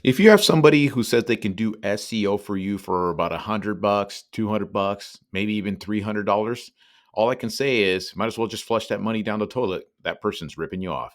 If you have somebody who says they can do SEO for you for about $100, $200, maybe even $300, all I can say is might as well just flush that money down the toilet. That person's ripping you off.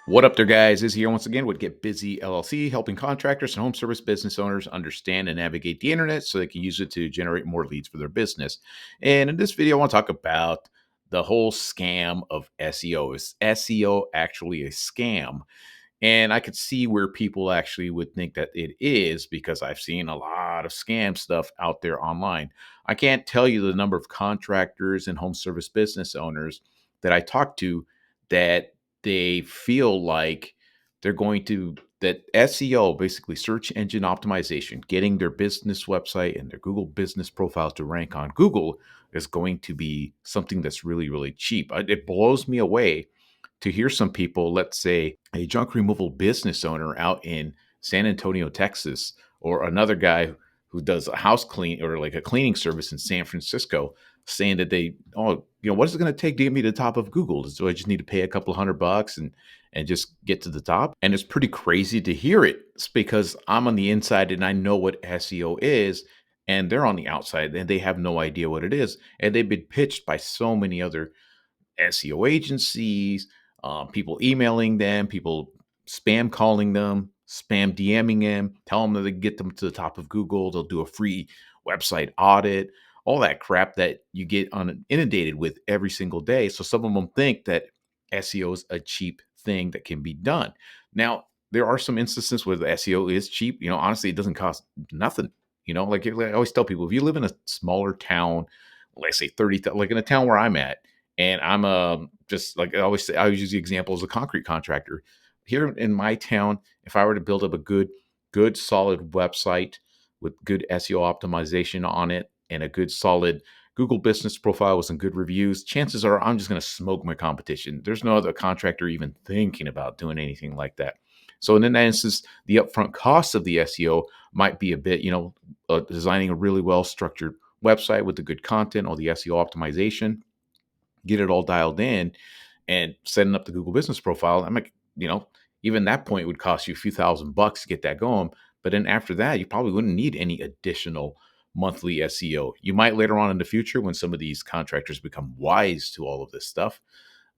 What up there, guys? Is here once again with Get Busy LLC, helping contractors and home service business owners understand and navigate the internet so they can use it to generate more leads for their business. And in this video, I want to talk about the whole scam of SEO. Is SEO actually a scam? And I could see where people actually would think that it is because I've seen a lot of scam stuff out there online. I can't tell you the number of contractors and home service business owners that I talk to that they feel like they're going to that SEO, basically search engine optimization, getting their business website and their Google business profile to rank on Google is going to be something that's really, really cheap. It blows me away to hear some people, let's say a junk removal business owner out in San Antonio, Texas, or another guy who does a house clean or like a cleaning service in San Francisco, saying that what is it going to take to get me to the top of Google? So I just need to pay a couple of $100 and just get to the top. And it's pretty crazy to hear it. It's because I'm on the inside and I know what SEO is, and they're on the outside and they have no idea what it is. And they've been pitched by so many other SEO agencies, people emailing them, people spam calling them, spam DMing them, tell them that they get them to the top of Google. They'll do a free website audit, all that crap that you get inundated with every single day. So some of them think that SEO is a cheap thing that can be done. Now, there are some instances where the SEO is cheap. Honestly, it doesn't cost nothing. Like I always tell people, if you live in a smaller town, let's say 30, like in a town where I'm at, and I'm just like I always say, I always use the example as a concrete contractor. Here in my town, if I were to build up a good solid website with good SEO optimization on it and a good solid Google business profile with some good reviews, chances are I'm just going to smoke my competition. There's no other contractor even thinking about doing anything like that. So in that instance, the upfront cost of the SEO might be a bit, designing a really well structured website with the good content or the SEO optimization, get it all dialed in and setting up the Google business profile. I'm like, even that point would cost you a few $1,000s to get that going. But then after that, you probably wouldn't need any additional monthly SEO. You might later on in the future when some of these contractors become wise to all of this stuff.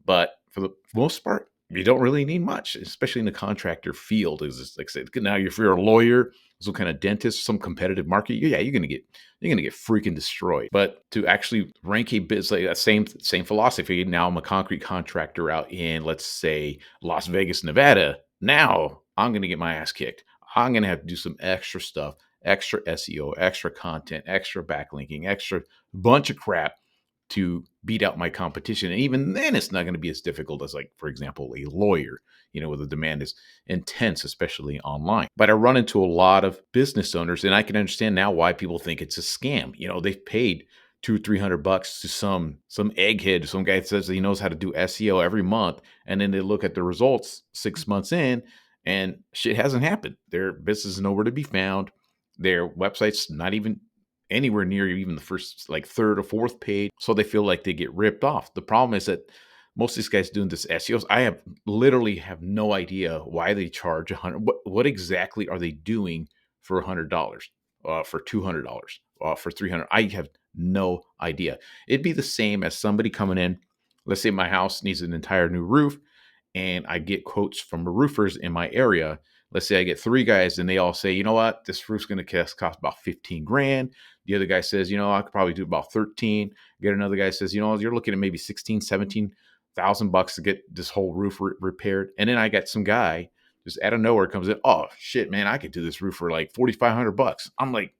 But for the most part, you don't really need much, especially in the contractor field. Is just like I said, now if you're a lawyer, some kind of dentist, some competitive market, yeah, you're gonna get freaking destroyed. But to actually rank a business, like that same philosophy. Now I'm a concrete contractor out in, let's say, Las Vegas, Nevada. Now I'm gonna get my ass kicked. I'm gonna have to do some extra stuff, extra SEO, extra content, extra backlinking, extra bunch of crap to beat out my competition. And even then, it's not going to be as difficult as, like, for example, a lawyer, where the demand is intense, especially online. But I run into a lot of business owners, and I can understand now why people think it's a scam. They've paid two, $300 to some egghead, some guy that says that he knows how to do SEO every month, and then they look at the results 6 months in, and shit hasn't happened. Their business is nowhere to be found. Their website's not even anywhere near even the first, like, third or fourth page. So they feel like they get ripped off. The problem is that most of these guys doing this SEOs, I have literally have no idea why they charge 100. What exactly are they doing for $100, for $200, for 300? I have no idea. It'd be the same as somebody coming in. Let's say my house needs an entire new roof, and I get quotes from roofers in my area. Let's say I get three guys and they all say, you know what, this roof's going to cost about 15 grand. The other guy says, I could probably do about 13. Get another guy says, you're looking at maybe 16, 17,000 bucks to get this whole roof repaired. And then I got some guy just out of nowhere comes in. Oh shit, man, I could do this roof for like 4,500 bucks. I'm like,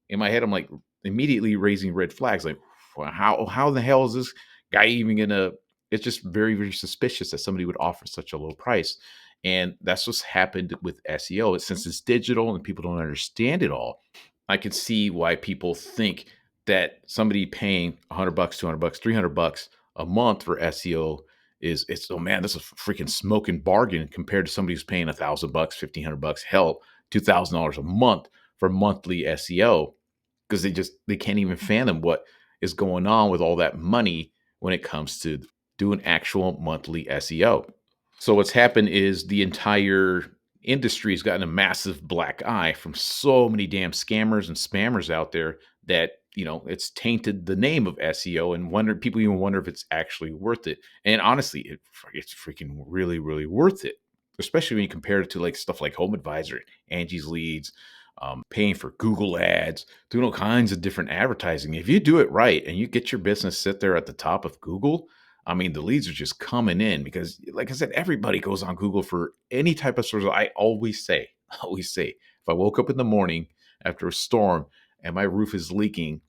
in my head, I'm like immediately raising red flags. Like, well, how the hell is this guy even gonna? It's just very, very suspicious that somebody would offer such a low price. And that's what's happened with SEO. Since it's digital and people don't understand it all, I can see why people think that somebody paying $100, $200, $300 a month for SEO it's, oh man, this is a freaking smoking bargain compared to somebody who's paying $1,000, $1,500, hell, $2,000 a month for monthly SEO, because they can't even fathom what is going on with all that money when it comes to doing actual monthly SEO. So what's happened is the entire industry has gotten a massive black eye from so many damn scammers and spammers out there that it's tainted the name of SEO, and people even wonder if it's actually worth it. And honestly, it's freaking really, really worth it, especially when you compare it to like stuff like Home Advisor, Angie's Leads, paying for Google ads, doing all kinds of different advertising. If you do it right and you get your business sit there at the top of Google, I mean, the leads are just coming in because, like I said, everybody goes on Google for any type of source. I always say, if I woke up in the morning after a storm and my roof is leaking,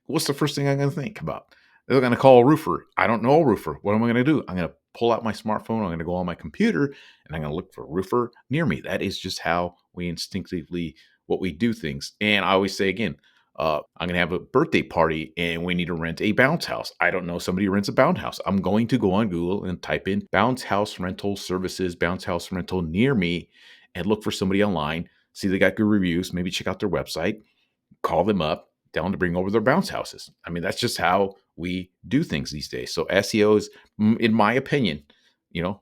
what's the first thing I'm going to think about? They're going to call a roofer. I don't know a roofer. What am I going to do? I'm going to pull out my smartphone. I'm going to go on my computer and I'm going to look for a roofer near me. That is just how we instinctively what we do things. And I always say again, I'm going to have a birthday party and we need to rent a bounce house. I don't know somebody who rents a bounce house. I'm going to go on Google and type in bounce house rental services, bounce house rental near me, and look for somebody online. See they got good reviews. Maybe check out their website, call them up, tell them to bring over their bounce houses. I mean, that's just how we do things these days. So SEO is, in my opinion,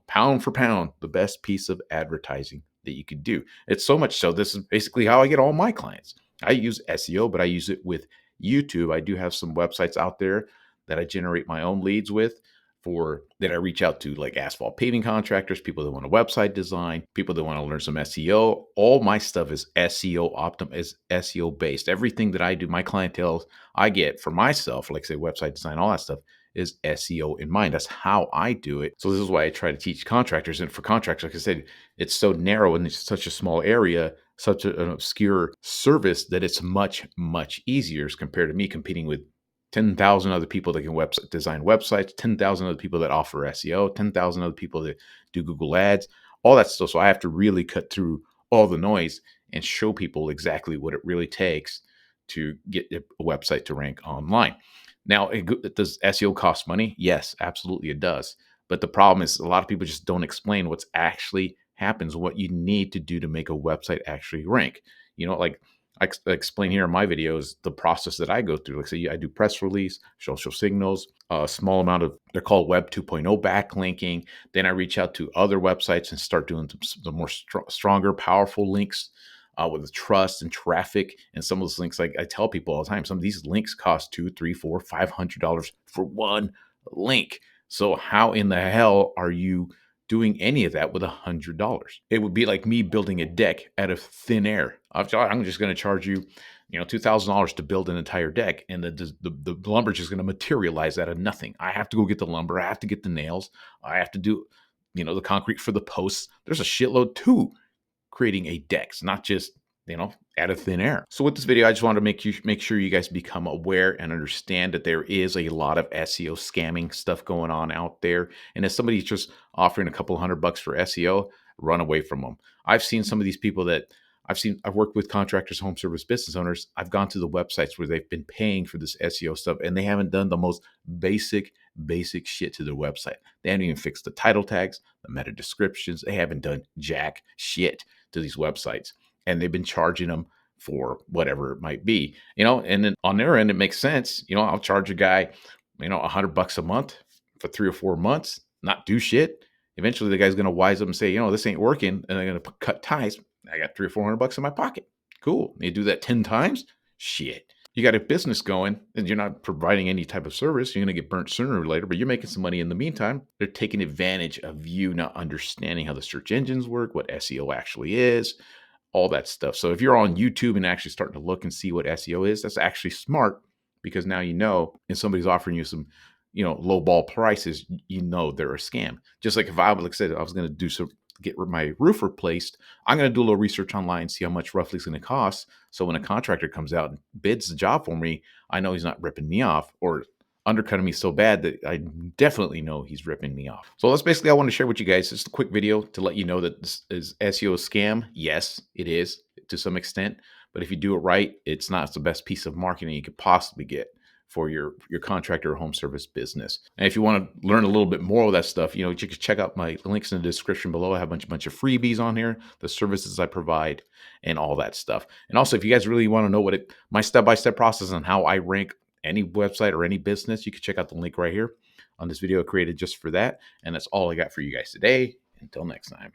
pound for pound, the best piece of advertising that you could do. It's so much so, this is basically how I get all my clients. I use SEO, but I use it with YouTube. I do have some websites out there that I generate my own leads with that I reach out to, like asphalt paving contractors, people that want a website design, people that want to learn some SEO. All my stuff is is SEO based. Everything that I do, my clientele I get for myself, like say website design, all that stuff is SEO in mind. That's how I do it. So this is why I try to teach contractors. And for contractors, like I said, it's so narrow and it's such a small area, such an obscure service that it's much, much easier as compared to me competing with 10,000 other people that can design websites, 10,000 other people that offer SEO, 10,000 other people that do Google ads, all that stuff. So I have to really cut through all the noise and show people exactly what it really takes to get a website to rank online. Now, does SEO cost money? Yes, absolutely it does. But the problem is a lot of people just don't explain what's actually happens, what you need to do to make a website actually rank. Like I explain here in my videos the process that I go through. Like say I do press release, social signals, a small amount of, they're called Web 2.0 backlinking. Then I reach out to other websites and start doing the more stronger, powerful links with the trust and traffic. And some of those links, like I tell people all the time, some of these links cost $200, $300, $400, $500 for one link. So how in the hell are you doing any of that with $100? It would be like me building a deck out of thin air. I'm just going to charge you, $2,000 to build an entire deck, and the lumber is just going to materialize out of nothing. I have to go get the lumber. I have to get the nails. I have to do, the concrete for the posts. There's a shitload to creating a deck. It's not just out of thin air. So with this video, I just wanted to make sure you guys become aware and understand that there is a lot of SEO scamming stuff going on out there. And if somebody's just offering a couple $100 for SEO, run away from them. I've seen some of these people that I've worked with contractors, home service business owners. I've gone to the websites where they've been paying for this SEO stuff and they haven't done the most basic shit to their website. They haven't even fixed the title tags, the meta descriptions. They haven't done jack shit to these websites. And they've been charging them for whatever it might be, and then on their end, it makes sense. I'll charge a guy, $100 a month for 3 or 4 months, not do shit. Eventually the guy's going to wise up and say, this ain't working. And they're going to cut ties. I got 300 or $400 in my pocket. Cool. You do that 10 times. Shit. You got a business going and you're not providing any type of service. You're going to get burnt sooner or later, but you're making some money in the meantime. They're taking advantage of you not understanding how the search engines work, what SEO actually is, all that stuff. So if you're on YouTube and actually starting to look and see what SEO is, that's actually smart because now and somebody's offering you some, low ball prices, they're a scam. Just like if I was going to get my roof replaced, I'm going to do a little research online, see how much roughly it's going to cost. So when a contractor comes out and bids the job for me, I know he's not ripping me off or undercutting me so bad that I definitely know he's ripping me off. So that's basically I want to share with you guys. Just a quick video to let you know that this is SEO a scam. Yes, it is to some extent, but if you do it right, it's the best piece of marketing you could possibly get for your contractor or home service business. And if you want to learn a little bit more of that stuff, you can check out my links in the description below. I have a bunch of freebies on here, the services I provide, and all that stuff. And also, if you guys really want to know my step-by-step process on how I rank any website or any business, you can check out the link right here. on this video created just for that. And that's all I got for you guys today. Until next time.